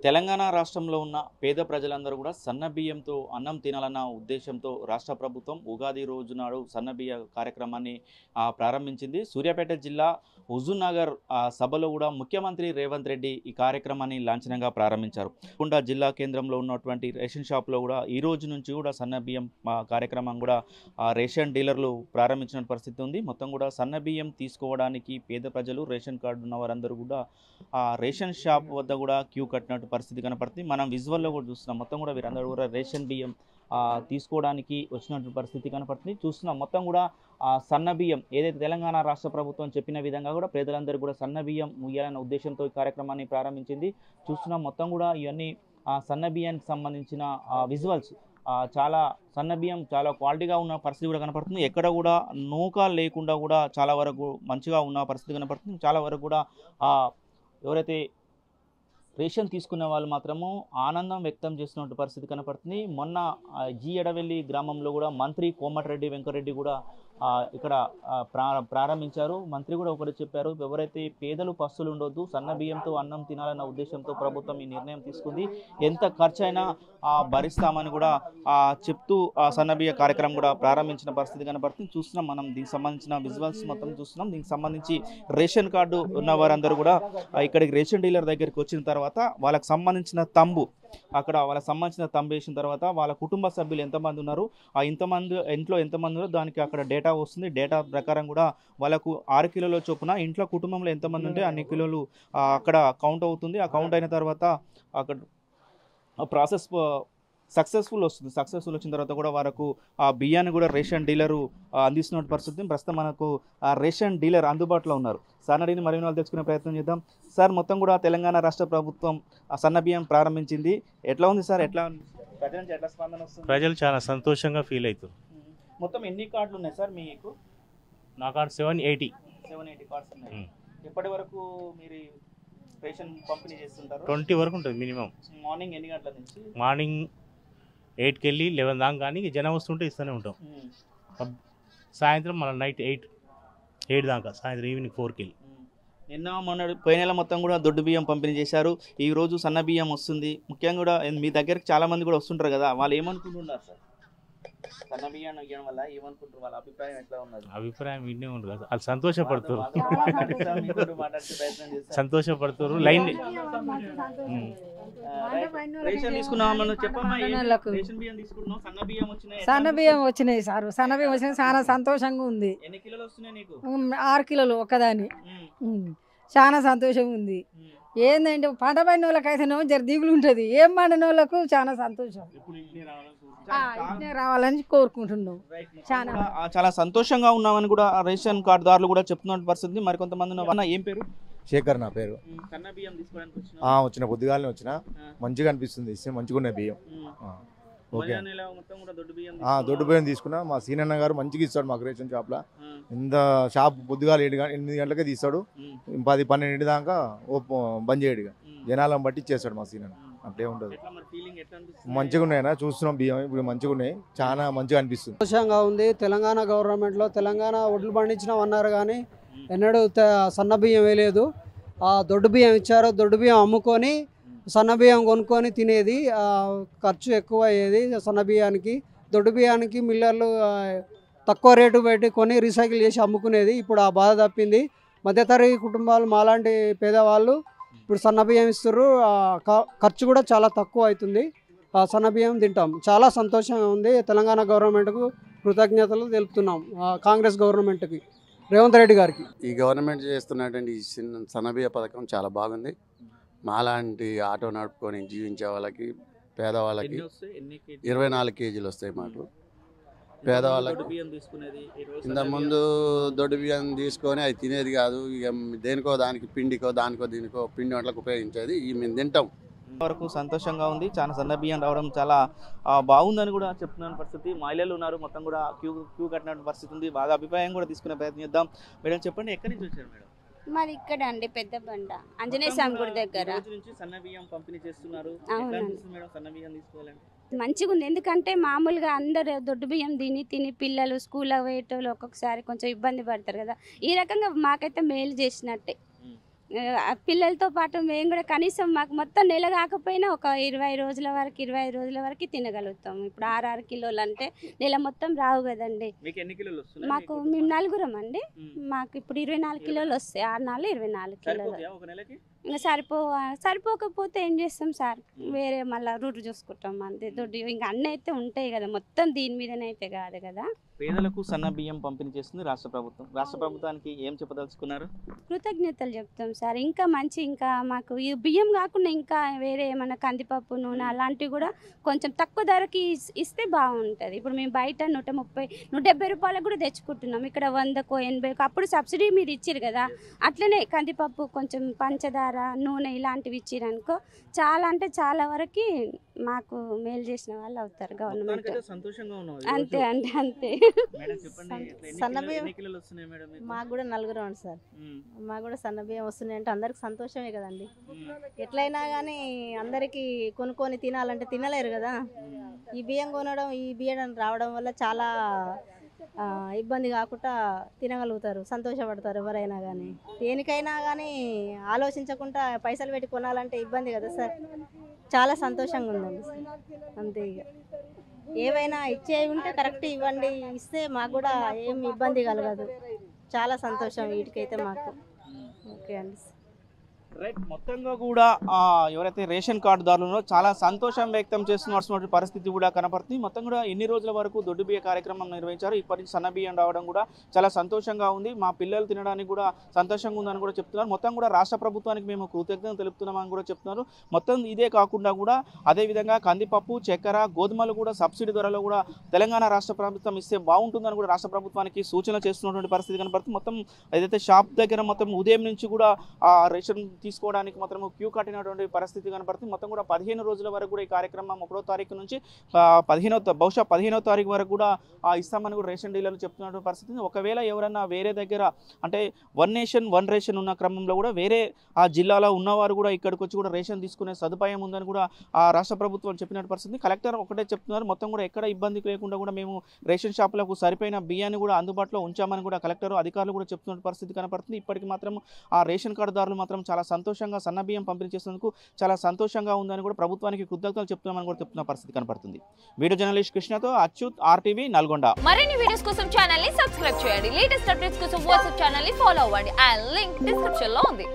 తెలంగాణ రాష్ట్రంలో ఉన్న పేద ప్రజలందరూ కూడా సన్నబియ్యంతో అన్నం తినాలన్న ఉద్దేశంతో రాష్ట్ర ప్రభుత్వం ఉగాది రోజు నాడు సన్నబియ్య కార్యక్రమాన్ని ప్రారంభించింది. సూర్యాపేట జిల్లా హుజూర్నగర్ సభలో కూడా ముఖ్యమంత్రి రేవంత్ రెడ్డి ఈ కార్యక్రమాన్ని లాంఛనంగా ప్రారంభించారు. కుండా జిల్లా కేంద్రంలో ఉన్నటువంటి రేషన్ షాప్లో కూడా ఈ రోజు నుంచి కూడా సన్నబియ్యం కార్యక్రమం కూడా రేషన్ డీలర్లు ప్రారంభించిన పరిస్థితి ఉంది. మొత్తం కూడా సన్నబియ్యం తీసుకోవడానికి పేద ప్రజలు రేషన్ కార్డు ఉన్న వారందరూ కూడా రేషన్ షాప్ వద్ద కూడా క్యూ కట్టినట్టు పరిస్థితి కనపడుతుంది. మనం విజువల్లో కూడా చూస్తున్నాం. మొత్తం కూడా వీరందరూ కూడా రేషన్ బియ్యం తీసుకోవడానికి వచ్చినటువంటి పరిస్థితి కనపడుతుంది. చూస్తున్నాం మొత్తం కూడా సన్న బియ్యం ఏదైతే తెలంగాణ రాష్ట్ర ప్రభుత్వం చెప్పిన విధంగా కూడా పేదలందరూ కూడా సన్న బియ్యం ముయ్యాలన్న ఉద్దేశంతో ఈ కార్యక్రమాన్ని ప్రారంభించింది. చూస్తున్నాం మొత్తం కూడా ఇవన్నీ సన్న బియ్యానికి సంబంధించిన విజువల్స్. చాలా సన్న బియ్యం చాలా క్వాలిటీగా ఉన్న పరిస్థితి కూడా కనపడుతుంది. ఎక్కడ కూడా నూక లేకుండా కూడా చాలా వరకు మంచిగా ఉన్న పరిస్థితి కనపడుతుంది. చాలా వరకు కూడా ఎవరైతే రేషన్ తీసుకున్న వాళ్ళు మాత్రము ఆనందం వ్యక్తం చేస్తున్న పరిస్థితి కనపడుతుంది. మొన్న జీ ఎడవెల్లి గ్రామంలో కూడా మంత్రి కోమటిరెడ్డి వెంకరెడ్డి కూడా ఇక్కడ ప్రారంభించారు. మంత్రి కూడా ఒకటి చెప్పారు, ఎవరైతే పేదలు పస్తులు ఉండొద్దు, సన్న బియ్యంతో అన్నం తినాలన్న ఉద్దేశంతో ప్రభుత్వం ఈ నిర్ణయం తీసుకుంది, ఎంత ఖర్చు అయినా భరిస్తామని కూడా చెప్తూ సన్న బియ్య కార్యక్రమం కూడా ప్రారంభించిన పరిస్థితి కనపడుతుంది. చూస్తున్నాం మనం దీనికి సంబంధించిన విజువల్స్ మొత్తం చూస్తున్నాం. దీనికి సంబంధించి రేషన్ కార్డు ఉన్న వారందరూ కూడా ఇక్కడికి రేషన్ డీలర్ దగ్గరికి వచ్చిన తర్వాత వాళ్ళకి సంబంధించిన తంబు వాళ్ళకి సంబంధించిన తంబు వేసిన తర్వాత వాళ్ళ కుటుంబ సభ్యులు ఎంతమంది ఉన్నారు, ఇంట్లో ఎంతమంది ఉన్నారో దానికి అక్కడ డేటా వస్తుంది. డేటా ప్రకారం కూడా వాళ్ళకు 6 కిలోల చొప్పున ఇంట్లో కుటుంబంలో ఎంతమంది ఉంటే అన్ని కిలోలు అక్కడ కౌంట్ అవుతుంది. ఆ కౌంట్ అయిన తర్వాత అక్కడ ప్రాసెస్ సక్సెస్ఫుల్ వస్తుంది. సక్సెస్ఫుల్ వచ్చిన తర్వాత కూడా వారికి ఆ బియ్యాన్ని కూడా రేషన్ డీలరు అందిస్తున్న పరిస్థితి. ప్రస్తుతం మనకు ఆ రేషన్ డీలర్ అందుబాటులో ఉన్నారు. సార్ అడిగిన మరిన్ని వాళ్ళు తెచ్చుకునే ప్రయత్నం చేద్దాం. సార్ మొత్తం కూడా తెలంగాణ రాష్ట్ర ప్రభుత్వం సన్న బియ్యం ప్రారంభించింది. ఎట్లా ఉంది సార్? ఎట్లా ప్రజల నుంచి ఎట్లా స్పందన వస్తుంది? ప్రజలు చాలా సంతోషంగా ఫీల్ అవుతారు. మొత్తం ఎన్ని కార్డులు ఉన్నాయి సార్ మీకు? నా కార్డు 780 కార్డ్స్ ఉన్నాయి. ఎప్పటి వరకు మీరు రేషన్ పంపిణీ చేస్తుంటారు? 20 వరకు ఉంటుంది మినిమం. మార్నింగ్ ఎన్ని గంటల నుంచి? మార్నింగ్ 8కి వెళ్ళి 11 దాకా, కానీ జనం వస్తుంటే ఇస్తూనే ఉంటాం. సాయంత్రం మళ్ళీ నైట్ 8 దాకా, సాయంత్రం ఈవినింగ్ 4కి వెళ్ళి. నిన్న మొన్న పోయిన నెల మొత్తం కూడా దొడ్డు బియ్యం పంపిణీ చేశారు. ఈ రోజు సన్న బియ్యం వస్తుంది. ముఖ్యంగా కూడా మీ దగ్గరికి చాలా మంది కూడా వస్తుంటారు కదా, వాళ్ళు ఏమనుకుంటున్నారు సార్? సన్న బియ్యాన్ని ఇవ్వడం వల్ల ఏమనుకుంటారు? వాళ్ళ అభిప్రాయం ఎట్లా ఉన్నది? అభిప్రాయం ఇన్నే ఉంటుంది కదా, వాళ్ళు సంతోషపడుతారు. సంతోషపడుతారు. లైన్ సన్న బియ్యం వచ్చినాయి సార్. సన్న బియ్యం వచ్చినాయి, చాలా సంతోషంగా ఉంది. 6 కిలోలు ఒక్కదాన్ని. చాలా సంతోషంగా ఉంది. ఏంటంటే పంట పడిన వాళ్ళకైతేనేమో జర దిగులు ఉంటుంది, ఏం పండిన వాళ్ళకు చాలా సంతోషం. రావాలని కోరుకుంటున్నాం. చాలా సంతోషంగా ఉన్నామని కూడా రేషన్ కార్డుదారులు కూడా చెప్తున్న పరిస్థితి. మరి కొంతమంది ఏం పేరు? శేఖర్ నా పేరు. వచ్చిన పొద్దుగాలనే వచ్చిన, మంచిగా అనిపిస్తుంది. ఇస్తే మంచిగా ఉన్నాయి బియ్యం. ఓకే, దొడ్డు బియ్యం తీసుకున్నా. మా సీనన్న గారు మంచిగా ఇస్తాడు మాకు రేషన్ షాప్లో. ఇంత షాప్ పొద్దుగాల 8 గంటలకే తీస్తాడు, 10-12 దాకా బంద్ చేయడు. జనాలను బట్టి ఇచ్చేస్తాడు మా సీనన్న. అట్లే ఉంటుంది. మంచిగా ఉన్నాయన్నా, చూస్తున్నాం బియ్యం ఇప్పుడు మంచిగా ఉన్నాయి. చాలా మంచిగా అనిపిస్తుంది. సంతోషంగా ఉంది. తెలంగాణ గవర్నమెంట్లో తెలంగాణ ఒడ్లు పండించినాం అన్నారు, కానీ ఎన్నడూ సన్న బియ్యం వేయలేదు. దొడ్డు బియ్యం ఇచ్చారు. దొడ్డు బియ్యం అమ్ముకొని సన్న బియ్యం కొనుక్కొని తినేది. ఖర్చు ఎక్కువ అయ్యేది సన్న బియ్యానికి. దొడ్డు బియ్యానికి మిల్లర్లు తక్కువ రేటు పెట్టి కొని రీసైకిల్ చేసి అమ్ముకునేది. ఇప్పుడు ఆ బాధ తప్పింది. మధ్యతరగతి కుటుంబాలు మాలాంటి పేదవాళ్ళు ఇప్పుడు సన్న బియ్యం ఇస్తున్నారు. ఖర్చు కూడా చాలా తక్కువ అవుతుంది. సన్న బియ్యం తింటాం. చాలా సంతోషంగా ఉంది. తెలంగాణ గవర్నమెంట్కు కృతజ్ఞతలు తెలుపుతున్నాం. కాంగ్రెస్ గవర్నమెంట్కి, రేవంత్ రెడ్డి గారికి. ఈ గవర్నమెంట్ చేస్తున్నటువంటి ఈ సన్నబియ్య పథకం చాలా బాగుంది. మాలాంటి ఆటో నడుపుకొని జీవించే వాళ్ళకి, పేదవాళ్ళకి 24 కేజీలు వస్తాయి మాకు. పేదవాళ్ళకి ఇంతకుముందు దొడ్డు బియ్యం తీసుకొని అది తినేది కాదు. ఇక దేనికో దానికి పిండికో దానికో దీనికో పిండి వంటలకు ఉపయోగించేది. ఈ మేము తింటాం. వరకు సంతోషంగా ఉంది. చాలా సన్న బియ్యం రావడం చాలా బాగుందని కూడా చెప్తున్న పరిస్థితి. మహిళలు ఉన్నారు, మొత్తం కూడా క్యూ కట్టిన పరిస్థితి ఉంది. బాగా అభిప్రాయం కూడా తీసుకునే ప్రయత్నం చేద్దాం. మేడం చెప్పండి, ఎక్కడి నుంచి వచ్చారు మేడం? మరి ఇక్కడ అండి పెద్ద బండ ఆంజనేయ స్వామి గుడి దగ్గర సన్న బియ్యం పంపిణీ చేస్తున్నారు. సన్న బియ్యం తీసుకోవాలంటే మంచిగా ఉంది. ఎందుకంటే మామూలుగా అందరు దొడ్డు బియ్యం తిని పిల్లలు స్కూల్లో పోయేటోళ్ళు ఒక్కొక్కసారి కొంచెం ఇబ్బంది పడతారు కదా. ఈ రకంగా మాకైతే మేలు చేసినట్టే. పిల్లలతో పాటు మేము కూడా కనీసం మాకు మొత్తం నెల కాకపోయినా ఒక 20 రోజుల వరకు 25 రోజుల వరకు తినగలుగుతాం. ఇప్పుడు 6 కిలోలు అంటే నెల మొత్తం రావు కదండి. మీకు ఎన్ని కిలోలు వస్తున్నాయి? మాకు మేము 4గురం అండి. మాకు ఇప్పుడు 24 కిలోలు వస్తాయి. 6 నాలుగు 24 కిలోలు. సరిపోతాయా ఒక నెలకి? ఇంకా సరిపోకపోతే ఏం చేస్తాం సార్, వేరే మళ్ళీ రూట్ చూసుకుంటాం అంతే. దొడ్డు ఇంకా అన్నీ అయితే ఉంటాయి కదా, మొత్తం దీని మీదనే అయితే కాదు కదా. పేదలకు సన్న బియ్యం పంపిణీ చేస్తుంది రాష్ట్ర ప్రభుత్వం. రాష్ట్ర ప్రభుత్వానికి ఏం చెప్పదలుచుకున్నారు? కృతజ్ఞతలు చెప్తాం సార్. ఇంకా మంచి, ఇంకా మాకు ఈ బియ్యం కాకుండా ఇంకా వేరే ఏమైనా కందిపప్పు, నూనె అలాంటివి కూడా కొంచెం తక్కువ ధరకి ఇస్తే బాగుంటుంది. ఇప్పుడు మేము బయట 130, 170 రూపాయలకు కూడా తెచ్చుకుంటున్నాం. ఇక్కడ 100కో 80కో అప్పుడు సబ్సిడీ మీద ఇచ్చారు కదా. అట్లనే కందిపప్పు, కొంచెం పంచదార, నూనె ఇలాంటివి ఇచ్చిరనుకో చాలా అంటే చాలా వరకు మాకు మేలు చేసిన వాళ్ళు అవుతారు గవర్నమెంట్. అంతే అంటే అంతే. మాకు కూడా 4 రౌండ్ సార్. మాకు కూడా సన్న బియ్యం వస్తున్నాయి అంటే అందరికి సంతోషమే కదండి. ఎట్లయినా కానీ అందరికీ కొనుక్కొని తినాలంటే తినలేరు కదా. ఈ బియ్యం కొనడం, ఈ బియ్యం రావడం వల్ల చాలా ఇబ్బంది కాకుండా తినగలుగుతారు, సంతోషపడతారు ఎవరైనా కానీ. దేనికైనా కానీ ఆలోచించకుండా పైసలు పెట్టి కొనాలంటే ఇబ్బంది కదా సార్. చాలా సంతోషంగా ఉందండి అంతే. ఇక ఏవైనా ఇచ్చేవి ఉంటే కరెక్ట్ ఇవ్వండి, ఇస్తే మాకు కూడా ఏం ఇబ్బంది కలగదు. చాలా సంతోషం వీటికైతే మాకు. ఓకే అండి. రైట్, మొత్తంగా కూడా ఎవరైతే రేషన్ కార్డుదారులు చాలా సంతోషం వ్యక్తం చేస్తున్న పరిస్థితి కూడా కనపడుతుంది. మొత్తం కూడా ఎన్ని రోజుల వరకు దొడ్డు బియ్య కార్యక్రమం నిర్వహించారు. ఇప్పటి నుంచి సన్న బియ్యం రావడం కూడా చాలా సంతోషంగా ఉంది. మా పిల్లలు తినడానికి కూడా సంతోషంగా ఉందని కూడా చెప్తున్నారు. మొత్తం కూడా రాష్ట్ర ప్రభుత్వానికి మేము కృతజ్ఞతలు తెలుపుతున్నామని కూడా చెప్తున్నారు. మొత్తం ఇదే కాకుండా కూడా అదేవిధంగా కందిపప్పు, చక్కెర, గోధుమలు కూడా సబ్సిడీ ధరలో కూడా తెలంగాణ రాష్ట్ర ప్రభుత్వం ఇస్తే బాగుంటుందని కూడా రాష్ట్ర ప్రభుత్వానికి సూచన చేస్తున్నటువంటి పరిస్థితి కనపడుతుంది. మొత్తం ఏదైతే షాప్ దగ్గర మొత్తం ఉదయం నుంచి కూడా రేషన్ తీసుకోవడానికి మాత్రం క్యూ కట్టినటువంటి పరిస్థితి కనపడుతుంది. మొత్తం కూడా 15 రోజుల వరకు కూడా ఈ కార్యక్రమం 1వ తారీఖు నుంచి బహుశా 15వ తారీఖు వరకు కూడా ఇస్తామని కూడా రేషన్ డీలర్లు చెప్తున్నటువంటి పరిస్థితి. ఒకవేళ ఎవరన్నా వేరే దగ్గర అంటే 1 నేషన్ 1 రేషన్ ఉన్న క్రమంలో కూడా వేరే ఆ జిల్లాలో ఉన్నవారు కూడా ఇక్కడికి వచ్చి కూడా రేషన్ తీసుకునే సదుపాయం ఉందని కూడా రాష్ట్ర ప్రభుత్వం చెప్పినట్టు పరిస్థితి. కలెక్టర్ ఒకటే చెప్తున్నారు, మొత్తం కూడా ఎక్కడ ఇబ్బంది లేకుండా కూడా మేము రేషన్ షాపులకు సరిపోయిన బియ్యాన్ని కూడా అందుబాటులో ఉంచామని కూడా కలెక్టర్ అధికారులు కూడా చెప్తున్న పరిస్థితి కనపడుతుంది. ఇప్పటికి మాత్రం ఆ రేషన్ కార్డుదారులు మాత్రం చాలా సంతోషంగా సన్న బియ్యం పంపిణీ చేసేందుకు చాలా సంతోషంగా ఉందని కూడా ప్రభుత్వానికి కృతజ్ఞతలు చెప్తున్నామని కూడా చెప్తున్న పరిస్థితి కనపడుతుంది. వీడియో జర్నలిస్ట్ కృష్ణతో అచ్యుత్, RTV, నల్గొండ. మరిన్ని వీడియోస్ కోసం ఛానల్ ని సబ్స్క్రైబ్ చేయండి. లేటెస్ట్ అప్డేట్స్ కోసం వాట్సాప్ ఛానల్ ని ఫాలో అవ్వండి. ఆ లింక్ డిస్క్రిప్షన్ లో ఉంది.